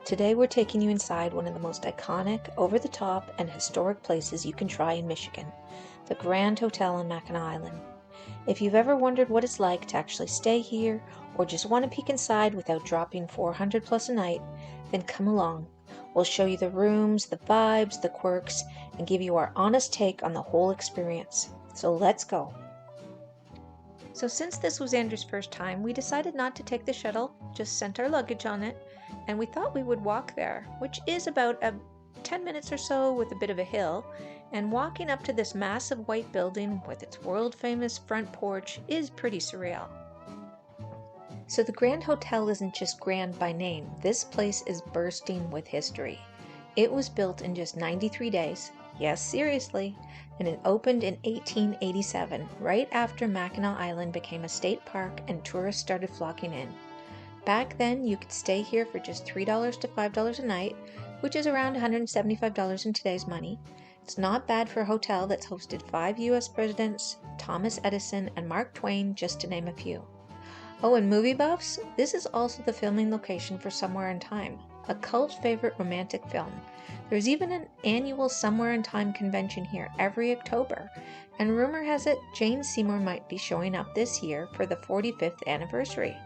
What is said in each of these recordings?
Today we're taking you inside one of the most iconic, over-the-top, and historic places you can try in Michigan, the Grand Hotel on Mackinac Island. If you've ever wondered what it's like to actually stay here, or just want to peek inside without dropping $400 plus a night, then come along. We'll show you the rooms, the vibes, the quirks, and give you our honest take on the whole experience. So let's go. So since this was Andrew's first time, we decided not to take the shuttle, just sent our luggage on it, and we thought we would walk there, which is about 10 minutes or so with a bit of a hill, and walking up to this massive white building with its world-famous front porch is pretty surreal. So the Grand Hotel isn't just grand by name, this place is bursting with history. It was built in just 93 days, yes seriously, and it opened in 1887, right after Mackinac Island became a state park and tourists started flocking in. Back then, you could stay here for just $3 to $5 a night, which is around $175 in today's money. It's not bad for a hotel that's hosted 5 U.S. presidents, Thomas Edison, and Mark Twain, just to name a few. Oh, and movie buffs, this is also the filming location for Somewhere in Time, a cult favorite romantic film. There's even an annual Somewhere in Time convention here every October, and rumor has it Jane Seymour might be showing up this year for the 45th anniversary.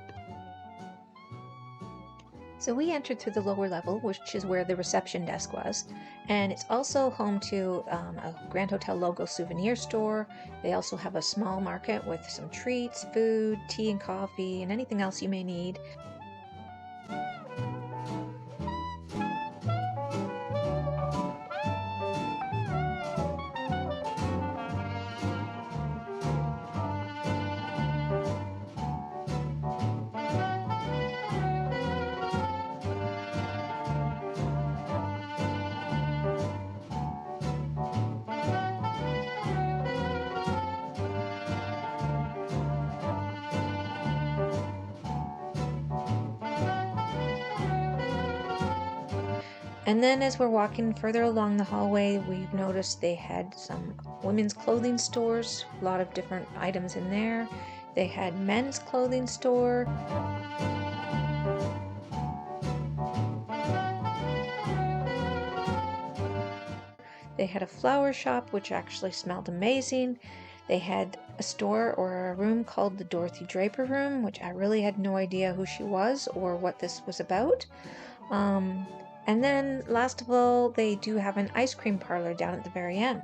So we entered through the lower level, which is where the reception desk was, and it's also home to a Grand Hotel logo souvenir store. They also have a small market with some treats, food, tea and coffee, and anything else you may need. And then as we're walking further along the hallway, we've noticed they had some women's clothing stores, a lot of different items in there. They had men's clothing store. They had a flower shop, which actually smelled amazing. They had a store or a room called the Dorothy Draper room, which I really had no idea who she was or what this was about. And then, last of all, they do have an ice cream parlor down at the very end.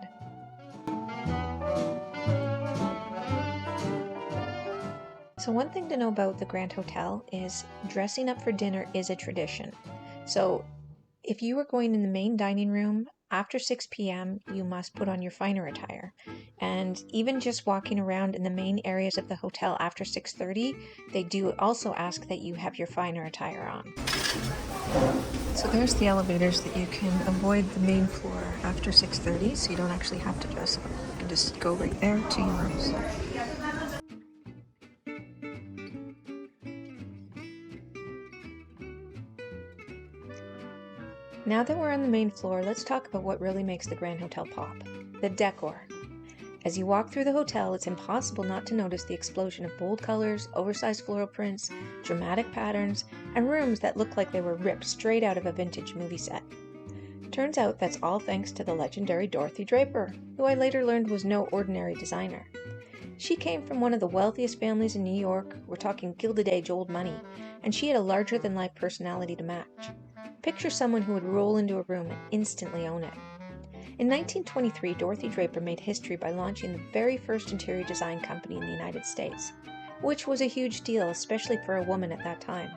So one thing to know about the Grand Hotel is dressing up for dinner is a tradition. So if you are going in the main dining room after 6 p.m., you must put on your finer attire. And even just walking around in the main areas of the hotel after 6:30, they do also ask that you have your finer attire on. So there's the elevators that you can avoid the main floor after 6:30, so you don't actually have to dress up. You can just go right there to your rooms. Now that we're on the main floor, let's talk about what really makes the Grand Hotel pop: the decor. As you walk through the hotel, it's impossible not to notice the explosion of bold colors, oversized floral prints, dramatic patterns, and rooms that look like they were ripped straight out of a vintage movie set. Turns out that's all thanks to the legendary Dorothy Draper, who I later learned was no ordinary designer. She came from one of the wealthiest families in New York, we're talking Gilded Age old money, and she had a larger-than-life personality to match. Picture someone who would roll into a room and instantly own it. In 1923, Dorothy Draper made history by launching the very first interior design company in the United States, which was a huge deal, especially for a woman at that time.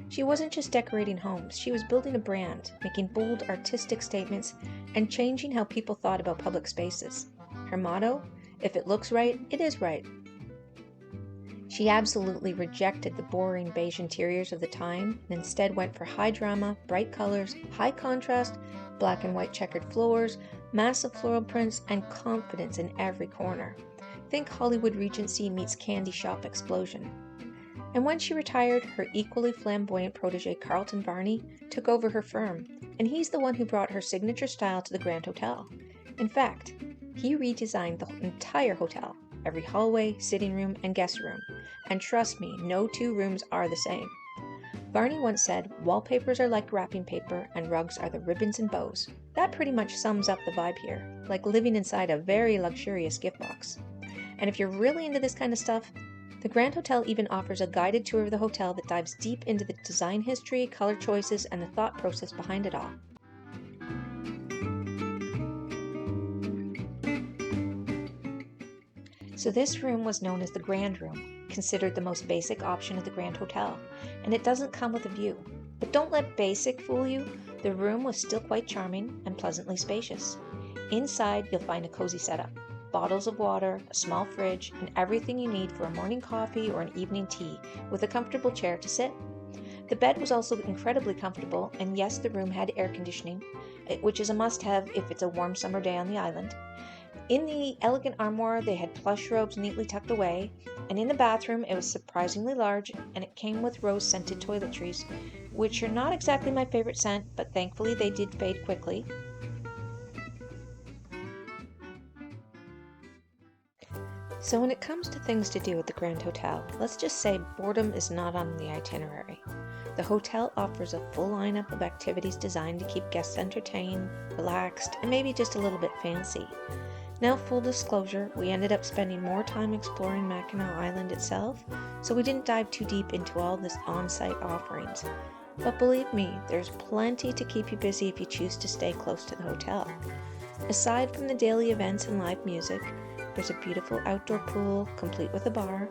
She wasn't just decorating homes, she was building a brand, making bold artistic statements, and changing how people thought about public spaces. Her motto, "If it looks right, it is right." She absolutely rejected the boring beige interiors of the time and instead went for high drama, bright colors, high contrast, black and white checkered floors, massive floral prints, and confidence in every corner. Think Hollywood Regency meets candy shop explosion. And when she retired, her equally flamboyant protege Carlton Varney took over her firm, and he's the one who brought her signature style to the Grand Hotel. In fact, he redesigned the entire hotel, every hallway, sitting room, and guest room. And trust me, no two rooms are the same. Barney once said, "Wallpapers are like wrapping paper and rugs are the ribbons and bows." That pretty much sums up the vibe here, like living inside a very luxurious gift box. And if you're really into this kind of stuff, the Grand Hotel even offers a guided tour of the hotel that dives deep into the design history, color choices, and the thought process behind it all. So this room was known as the Grand Room, considered the most basic option at the Grand Hotel, and it doesn't come with a view. But don't let basic fool you, the room was still quite charming and pleasantly spacious. Inside you'll find a cozy setup, bottles of water, a small fridge, and everything you need for a morning coffee or an evening tea, with a comfortable chair to sit. The bed was also incredibly comfortable, and yes, the room had air conditioning, which is a must-have if it's a warm summer day on the island. In the elegant armoire, they had plush robes neatly tucked away, and in the bathroom it was surprisingly large, and it came with rose-scented toiletries, which are not exactly my favorite scent, but thankfully they did fade quickly. So when it comes to things to do at the Grand Hotel, let's just say boredom is not on the itinerary. The hotel offers a full lineup of activities designed to keep guests entertained, relaxed, and maybe just a little bit fancy. Now, full disclosure, we ended up spending more time exploring Mackinac Island itself, so we didn't dive too deep into all this on-site offerings. But believe me, there's plenty to keep you busy if you choose to stay close to the hotel. Aside from the daily events and live music, there's a beautiful outdoor pool, complete with a bar.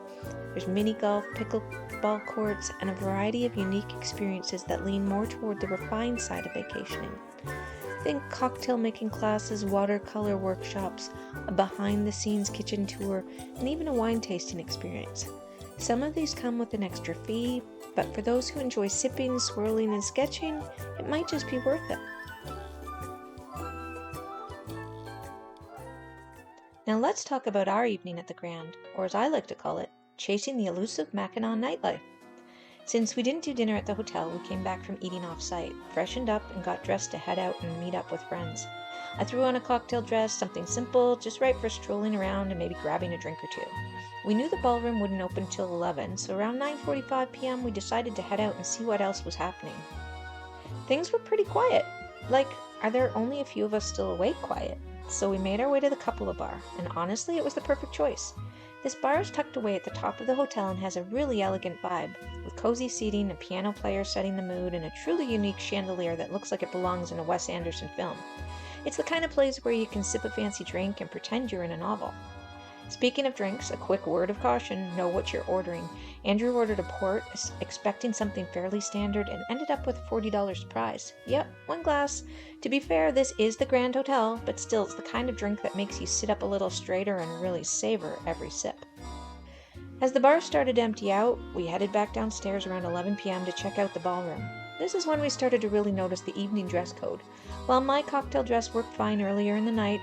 There's mini golf, pickleball courts, and a variety of unique experiences that lean more toward the refined side of vacationing. Think cocktail making classes, watercolor workshops, a behind-the-scenes kitchen tour, and even a wine tasting experience. Some of these come with an extra fee, but for those who enjoy sipping, swirling, and sketching, it might just be worth it. Now let's talk about our evening at the Grand, or as I like to call it, chasing the elusive Mackinac nightlife. Since we didn't do dinner at the hotel, we came back from eating off-site, freshened up, and got dressed to head out and meet up with friends. I threw on a cocktail dress, something simple, just right for strolling around and maybe grabbing a drink or two. We knew the ballroom wouldn't open till 11, so around 9:45 p.m. we decided to head out and see what else was happening. Things were pretty quiet. Like, are there only a few of us still awake quiet? So we made our way to the Cupola Bar, and honestly, it was the perfect choice. This bar is tucked away at the top of the hotel and has a really elegant vibe, with cozy seating, a piano player setting the mood, and a truly unique chandelier that looks like it belongs in a Wes Anderson film. It's the kind of place where you can sip a fancy drink and pretend you're in a novel. Speaking of drinks, a quick word of caution, know what you're ordering. Andrew ordered a port, expecting something fairly standard, and ended up with a $40 surprise. Yep, one glass. To be fair, this is the Grand Hotel, but still, it's the kind of drink that makes you sit up a little straighter and really savor every sip. As the bar started to empty out, we headed back downstairs around 11 p.m. to check out the ballroom. This is when we started to really notice the evening dress code. While my cocktail dress worked fine earlier in the night,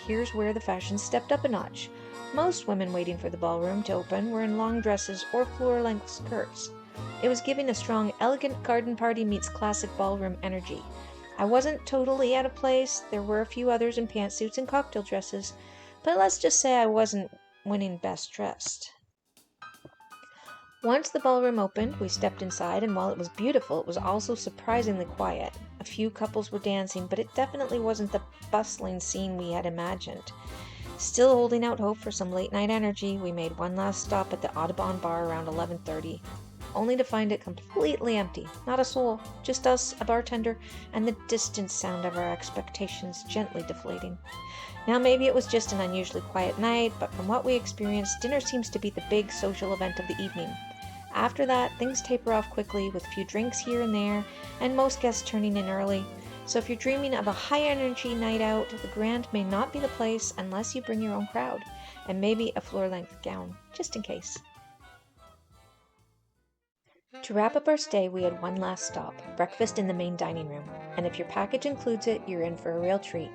here's where the fashion stepped up a notch. Most women waiting for the ballroom to open were in long dresses or floor-length skirts. It was giving a strong, elegant garden party meets classic ballroom energy. I wasn't totally out of place. There were a few others in pantsuits and cocktail dresses, but let's just say I wasn't winning best dressed. Once the ballroom opened, we stepped inside, and while it was beautiful, it was also surprisingly quiet. A few couples were dancing, but it definitely wasn't the bustling scene we had imagined. Still holding out hope for some late-night energy, we made one last stop at the Audubon Bar around 11:30, only to find it completely empty. Not a soul, just us, a bartender, and the distant sound of our expectations gently deflating. Now maybe it was just an unusually quiet night, but from what we experienced, dinner seems to be the big social event of the evening. After that, things taper off quickly with a few drinks here and there, and most guests turning in early. So if you're dreaming of a high-energy night out, the Grand may not be the place unless you bring your own crowd, and maybe a floor-length gown, just in case. To wrap up our stay, we had one last stop, breakfast in the main dining room, and if your package includes it, you're in for a real treat.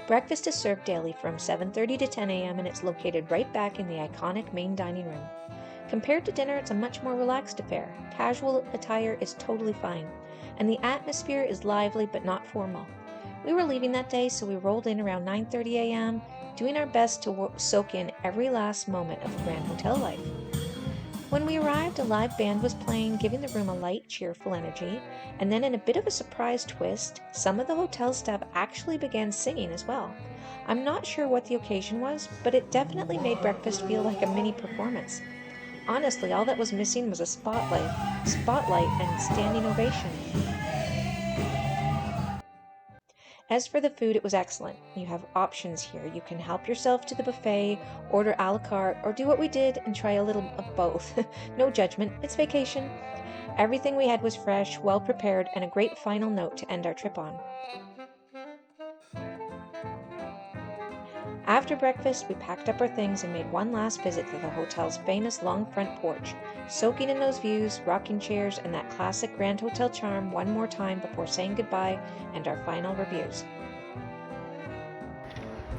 Breakfast is served daily from 7:30 to 10 a.m. and it's located right back in the iconic main dining room. Compared to dinner, it's a much more relaxed affair. Casual attire is totally fine, and the atmosphere is lively but not formal. We were leaving that day, so we rolled in around 9:30 a.m., doing our best to soak in every last moment of the Grand Hotel life. When we arrived, a live band was playing, giving the room a light, cheerful energy, and then in a bit of a surprise twist, some of the hotel staff actually began singing as well. I'm not sure what the occasion was, but it definitely made breakfast feel like a mini performance. Honestly, all that was missing was a spotlight and standing ovation. As for the food, it was excellent. You have options here. You can help yourself to the buffet, order a la carte, or do what we did and try a little of both. No judgment, it's vacation. Everything we had was fresh, well prepared, and a great final note to end our trip on. After breakfast, we packed up our things and made one last visit to the hotel's famous long front porch, soaking in those views, rocking chairs, and that classic Grand Hotel charm one more time before saying goodbye and our final reviews.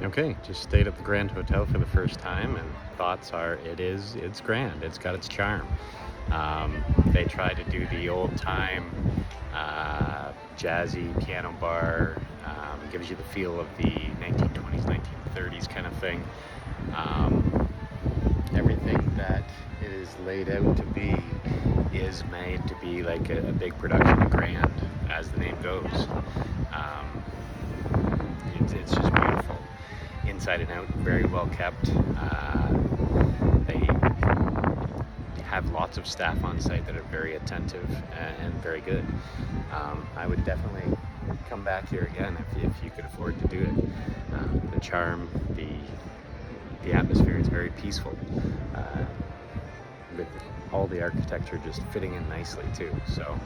Okay, just stayed at the Grand Hotel for the first time, and thoughts are it's grand. It's got its charm. They try to do the old time jazzy piano bar, gives you the feel of the 1920s, 1930s kind of thing. Everything that it is laid out to be is made to be like a big production, grand, as the name goes. It's just beautiful. Inside and out, very well kept. They have lots of staff on site that are very attentive and very good. I would definitely come back here again if you could afford to do it. The charm, the atmosphere is very peaceful, with all the architecture just fitting in nicely too. So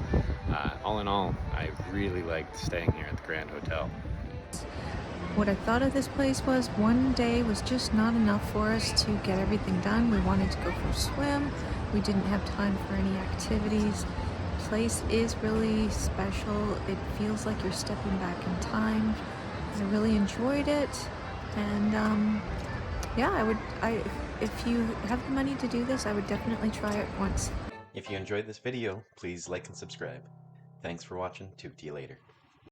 all in all, I really liked staying here at the Grand Hotel. What I thought of this place was one day was just not enough for us to get everything done. We wanted to go for a swim. We didn't have time for any activities. The place is really special. It feels like you're stepping back in time. I really enjoyed it. And yeah, if you have the money to do this, I would definitely try it once. If you enjoyed this video, please like and subscribe. Thanks for watching. Talk to you later.